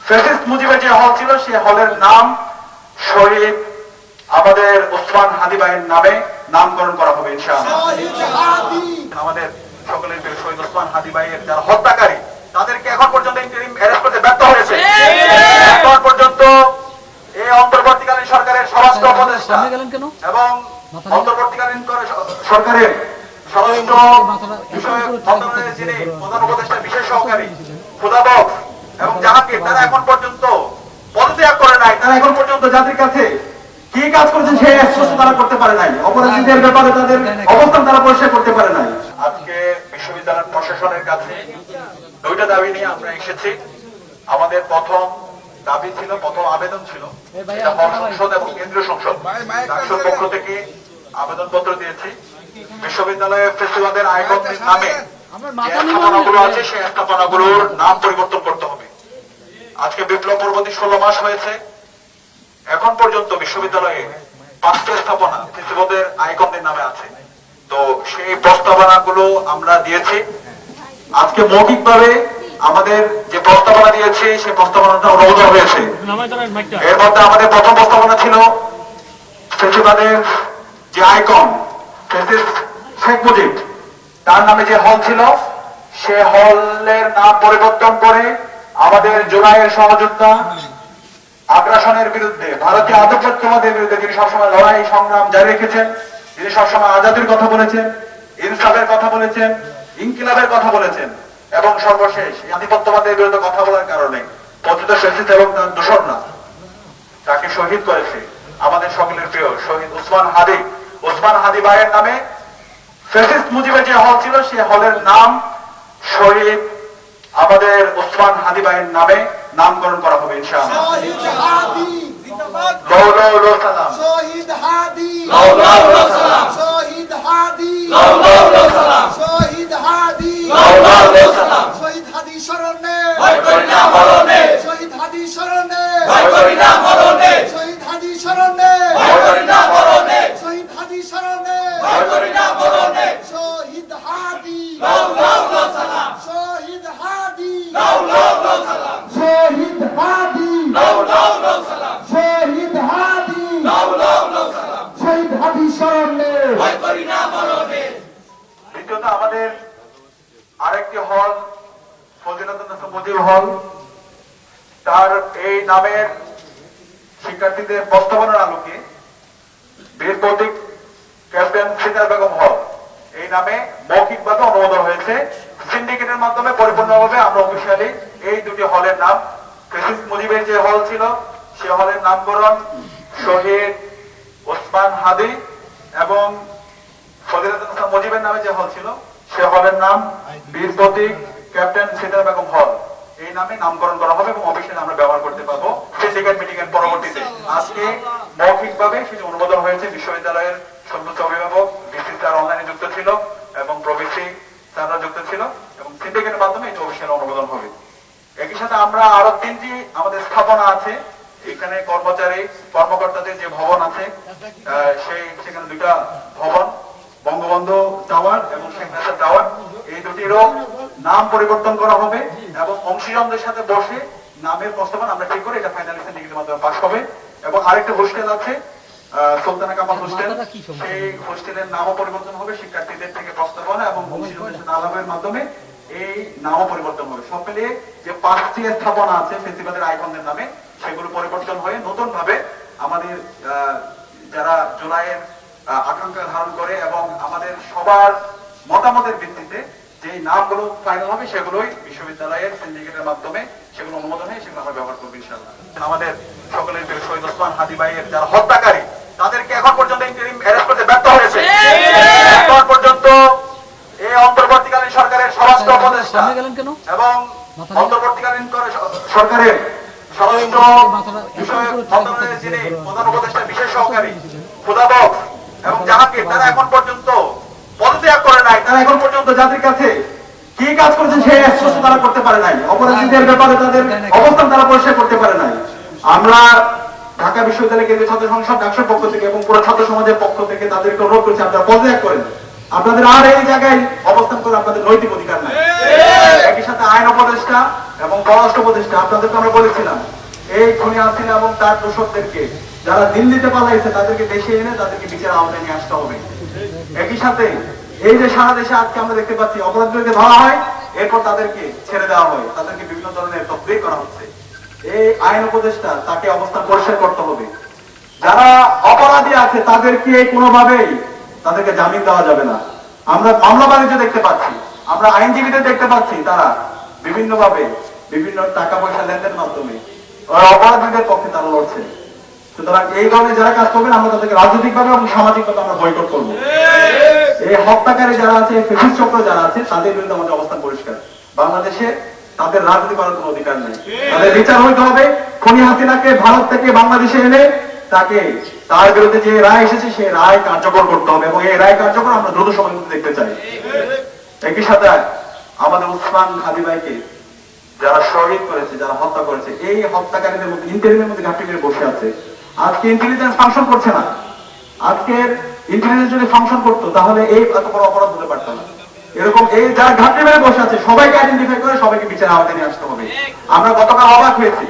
Fascist মুজিবের যে হল ছিল সেই হলের নাম শহীদ আমাদের ওসমান হাদি ভাইয়ের নামে নামকরণ করা হবে ইনশাআল্লাহ। আমাদের সকলের প্রিয় শহীদ ওসমান হাদি ভাইয়ের যারা হত্যাকারী তাদেরকে এখন পর্যন্ত ইন্টারিম অ্যারেস্ট করতে ব্যর্থ হয়েছে। এখন পর্যন্ত এই অন্তর্বর্তীকালীন সরকারের স্বরাষ্ট্র উপদেষ্টা এবং অন্তর্বর্তীকালীন সরকারের স্বরাষ্ট্র বিষয়ক মন্ত্রণালয়ের যিনি প্রধান উপদেষ্টা বিশেষ সহকারী খুদাবক এবং জাহাঙ্গীর, তারা এখন পর্যন্ত পদত্যাগ করে নাই। তারা এখন পর্যন্ত জাতির কাছে কি কাজ করেছেন সেই স্পষ্ট তারা করতে পারে নাই। অপরাধীদের ব্যাপারে তাদের অবস্থান তারা পরিষ্কার করতে পারে নাই। আজকে বিশ্ববিদ্যালয় প্রশাসনের কাছে দুইটা দাবি নিয়ে আমরা এসেছি। আমাদের প্রথম দাবি ছিল, প্রথম আবেদন ছিল এটা হল সংসদ এবং কেন্দ্রীয় সংসদ ডাকসুর পক্ষ থেকে আবেদনপত্র দিয়েছি। বিশ্ববিদ্যালয়ের ফেস্টিভালের আয়োজনের নামে যে স্থাপনাগুলো আছে সেই স্থাপনাগুলোর নাম পরিবর্তন করতে হবে। আজকে বিপ্লব পরবর্তী 16 মাস হয়েছে, এখন পর্যন্ত বিশ্ববিদ্যালয়ে 5টি স্থাপনা ফেস্টিভালের আইকনের নামে আছে। তো সেই প্রস্তাবনাগুলো আমরা দিয়েছি। আজকে মৌখিকভাবে আমাদের যে প্রস্তাবনা দিয়েছি সেই প্রস্তাবনাটা অনুমোদন হয়েছে। এর মধ্যে আমাদের প্রথম প্রস্তাবনা ছিল ফেস্টিভালের যে আইকন শেখ মুজিব তার নামে যে হল ছিল সে হলের নাম পরিবর্তন করে আমাদের জুলাইয়ের সহযোদ্ধা আগ্রাসনের বিরুদ্ধে, ভারতীয় আধিপত্যবাদের বিরুদ্ধে যিনি সবসময় লড়াই সংগ্রাম জারি রেখেছেন, যিনি সবসময় আজাদির কথা বলেছেন, ইনসাফের কথা বলেছেন, ইনকিলাবের কথা বলেছেন এবং সর্বশেষ আধিপত্যবাদের বিরুদ্ধে কথা বলার কারণে পতিত ফ্যাসিস্ট এবং তার দোসররা তাকে শহীদ করেছে আমাদের সকলের প্রিয় শহীদ ওসমান হাদি ভাইয়ের নামে ফ্যাসিস্ট মুজিবের যে হল ছিল সেই হলের নাম শহীদ আমাদের ওসমান হাদি ভাইয়ের নামে নামকরণ করা হবে ইনশাআল্লাহ। শহীদ হাদি স্মরণে শহীদ হাদি স্মরণে শহীদ হাদি স্মরণে শহীদ হাদি স্মরণে শহীদ হাদি শহীদ হাদি শহীদ হাদি শহীদ হাদি শহীদ হাদি স্মরণে। দ্বিতীয়ত আমাদের আরেকটি হল ফজিলাতুন্নেসা মুজিব হল, তার এই নামের শিক্ষার্থীদের প্রস্তাবনার আলোকে বীর প্রতীক ক্যাপ্টেন সিতারা বেগম হল এই নামে মৌখিকভাবে অনুমোদন হয়েছে। সিন্ডিকেটের মাধ্যমে পরিপূর্ণভাবে আমরা অফিসিয়ালি এই দুটি হলের নাম, ফ্যাসিস্ট মুজিবের যে হল ছিল সে হলের নামকরণ শহীদ ওসমান হাদি এবং ফজিলাতুন্নেসা মুজিবের নামে যে হল ছিল সে হলের নাম বীর প্রতীক ক্যাপ্টেন সিতারা বেগম হল এই নামে নামকরণ করা হবে এবং অফিসিয়ালি আমরা ব্যবহার করতে পারবো সিন্ডিকেট মিটিং এর পরবর্তীতে। আজকে মৌখিকভাবে সেটি অনুমোদন হয়েছে। বিশ্ববিদ্যালয়ের সর্বোচ্চ অভিভাবক ভিসি স্যার অনলাইনে যুক্ত ছিল এবং প্রভিসি স্যাররা যুক্ত ছিল এবং সিন্ডিকেটের মাধ্যমে এটি অফিসিয়ালি অনুমোদন হবে। একই সাথে আমরা আরো 3টি আমাদের স্থাপনা আছে এখানে কর্মকর্তাদের যে ভবন আছে সেখানে 2টা ভবন, বঙ্গবন্ধু টাওয়ার এবং শেখ হাসিনা টাওয়ার, এই দুটিরও নাম পরিবর্তন করা হবে এবং অংশীজনদের সাথে বসে নামের প্রস্তাবনা আমরা ঠিক করে এটা ফাইনাল সিন্ডিকেটের মাধ্যমে পাস হবে। এবং আরেকটা হোস্টেল আছে সুলতানা কামাল হোস্টেল, সেই হোস্টেলের নামও পরিবর্তন হবে। শিক্ষার্থীদের থেকে প্রস্তাবনা এবং অংশীজনদের সাথে আলাপের মাধ্যমে এই নামও পরিবর্তন হবে। সব মিলিয়ে যে 5টি স্থাপনা আছে ফেস্টিভালের আইকনের নামে সেগুলো পরিবর্তন হয়ে নতুন ভাবে আমাদের যারা জুলাইয়ের আকাঙ্ক্ষা ধারণ করে এবং আমাদের সবার মতামতের ভিত্তিতে যে নামগুলো ফাইনাল হবে সেগুলোই বিশ্ববিদ্যালয়ের সিন্ডিকেটের মাধ্যমে সেগুলো অনুমোদন হয়, সেগুলো আমরা ব্যবহার করবো ইনশাআল্লাহ। আমাদের সকলের প্রিয় শহীদ ওসমান হাদি ভাইয়ের যারা হত্যাকারী তাদেরকে এখন পর্যন্ত ইন্টারিম অ্যারেস্ট করতে ব্যর্থ হয়েছে। এখন পর্যন্ত এই অন্তর্বর্তীকালীন সরকারের স্বরাষ্ট্র উপদেষ্টা এবং অন্তর্বর্তীকালীন সরকারের স্বরাষ্ট্র বিষয়ক মন্ত্রণালয়ের যিনি প্রধান উপদেষ্টা বিশেষ সহকারী খুদাবক এবং জাহাঙ্গীর, তারা এখন পর্যন্ত পদত্যাগ করে নাই। তারা এখন পর্যন্ত জাতির কাছে কি কাজ করেছেন সেই স্পষ্ট তারা করতে পারে নাই। অপরাধীদের ব্যাপারে তাদের অবস্থান তারা পরিষ্কার করতে পারে নাই। আমরা ঢাকা বিশ্ববিদ্যালয় কেন্দ্রীয় ছাত্র সংসদ ডাকসুর পক্ষ থেকে এবং পুরো ছাত্র সমাজের পক্ষ থেকে তাদেরকে অনুরোধ করছি আপনারা পদত্যাগ করেন। আপনাদের আর এই জায়গায় অবস্থান করে আপনাদের নৈতিক অধিকার নাই। একই সাথে আইন উপদেষ্টা এবং পররাষ্ট্র উপদেষ্টা, আপনাদেরকে আমরা বলেছিলাম এই খুনি হাসিনা এবং তার দোষকদেরকে যারা দিল্লিতে পালাইছে তাদেরকে দেশে এনে তাদেরকে বিচার আওতায় নিয়ে আসতে হবে। একই সাথে এই যে সারা দেশে আজকে আমরা দেখতে পাচ্ছি অপরাধীদেরকে ধরা হয়, এরপর তাদেরকে ছেড়ে দেওয়া হয়, তাদেরকে বিভিন্ন ধরনের তদবির করা হচ্ছে। এই আইন উপদেষ্টা তাকে অবস্থান পরিষ্কার করতে হবে। যারা অপরাধী আছে তাদেরকে কোনোভাবেই তাদেরকে জামিন দেওয়া যাবে না। আমরা মামলা বাণিজ্য দেখতে পাচ্ছি, আমরা আইনজীবীদের দেখতে পাচ্ছি, তারা বিভিন্নভাবে বিভিন্ন টাকা পয়সা লেনদেনের মাধ্যমে অপরাধীদের পক্ষে তারা লড়ছে। সুতরাং এই ধরনের যারা কাজ করবেন আমরা তাদেরকে রাজনৈতিকভাবে এবং সামাজিকভাবে আমরা বয়কট করবো। এই হত্যাকারী যারা আছে, ফেসিস্ট চক্র যারা আছে, তাদের বিরুদ্ধে আমাদের অবস্থান পরিষ্কার। বাংলাদেশে তাদের রাজনীতি করার কোনো অধিকার নেই, তাদের বিচার হইতে হবে। খুনি হাসিনাকে ভারত থেকে বাংলাদেশে এনে তাকে তার বিরুদ্ধে যে রায় এসেছে সেই রায় কার্যকর করতে হবে এবং এই রায় কার্যকর আমরা দ্রুত সময়ের মধ্যে দেখতে চাই। একই সাথে আমাদের উসমান হাদি ভাইকে যারা শহীদ করেছে, যারা হত্যা করেছে, এই হত্যাকারীদের মধ্যে ইন্টেলিজেন্সের মধ্যে ঘাটতি মেরে বসে আছে। আজকে ইন্টেলিজেন্স ফাংশন করছে না। আজকের ইন্টেলিজেন্স যদি ফাংশন করতো তাহলে এই এত বড় অপরাধ হতে পারতো না। এরকম এই যারা ঘাটতি মেরে বসে আছে সবাইকে আইডেন্টিফাই করে সবাইকে বিচার আওতায় নিয়ে আসতে হবে। আমরা গতকাল অবাক হয়েছি,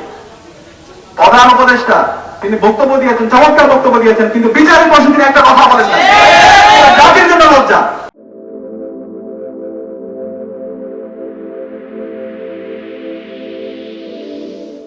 প্রধান উপদেষ্টা তিনি বক্তব্য দিয়েছেন, চমৎকার বক্তব্য দিয়েছেন, কিন্তু বিচারের বসে তিনি একটা কথা বলেছেন, জাতির